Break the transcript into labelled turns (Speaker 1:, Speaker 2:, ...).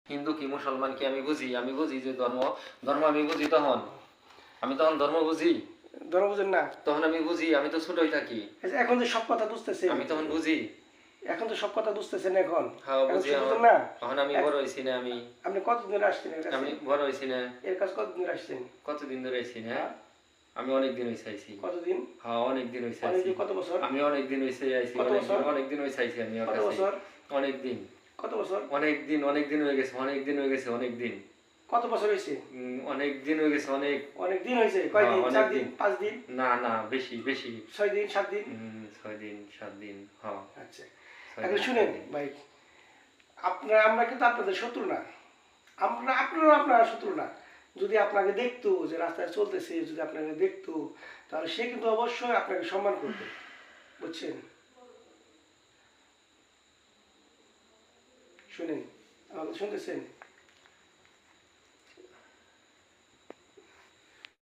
Speaker 1: হিন্দু কি মুসলমান কি আমি বুঝি যে ধর্ম ধর্ম আমি বুঝি তখন আমি তখন ধর্ম বুঝি
Speaker 2: ধর্ম বুঝেন না
Speaker 1: তখন আমি বুঝি আমি তো ছোটই থাকি
Speaker 2: এখন যে সব কথা বুঝতেছেন
Speaker 1: আমি তখন বুঝি
Speaker 2: এখন তো সব কথা বুঝতেছেন এখন
Speaker 1: হ্যাঁ
Speaker 2: এখন
Speaker 1: বুঝি
Speaker 2: বুঝেন না
Speaker 1: তখন আমি বড় হইছি না আমি
Speaker 2: আপনি কতদিন ধরে আসছেন এর কাছে
Speaker 1: আমি বড় হইছি না
Speaker 2: এর কাছে কতদিন ধরে আসছেন
Speaker 1: কতদিন ধরে আইছি না
Speaker 2: হ্যাঁ?
Speaker 1: আমি অনেক দিন হইছে আইছি
Speaker 2: কতদিন
Speaker 1: হ্যাঁ অনেক দিন হইছে আইছি
Speaker 2: অনেকদিন কত বছর
Speaker 1: আমি অনেক দিন হইছে আইছি
Speaker 2: কত বছর?
Speaker 1: অনেক দিন হইছে আইছি আমি ওর
Speaker 2: কত
Speaker 1: কাছে
Speaker 2: বছর
Speaker 1: অনেক দিন
Speaker 2: কত বছর
Speaker 1: অনেক দিন হয়ে গেছে অনেক দিন হয়ে গেছে অনেক দিন
Speaker 2: কত বছর হয়েছে
Speaker 1: অনেক দিন হয়ে গেছে অনেক
Speaker 2: অনেক দিন হয়েছে কয়দিন
Speaker 1: অনেক
Speaker 2: 4 দিন
Speaker 1: দিন।
Speaker 2: 5 দিন
Speaker 1: না না বেশি বেশি
Speaker 2: 6 দিন 7 দিন
Speaker 1: 6 দিন 7 দিন হ্যাঁ
Speaker 2: আচ্ছা
Speaker 1: 6
Speaker 2: এখন
Speaker 1: দিন,
Speaker 2: শুনেন
Speaker 1: 7 দিন।
Speaker 2: ভাই আমরা কিন্তু আপনাদের শত্রু না আপনারা শত্রু না যদি আপনাকে দেখতো যে রাস্তায় চলতেছে যদি আপনাকে দেখতো তাহলে সে কিন্তু অবশ্যই আপনাকে সম্মান করবে বুঝছেন শুনেন আমাকে শুনতেছেন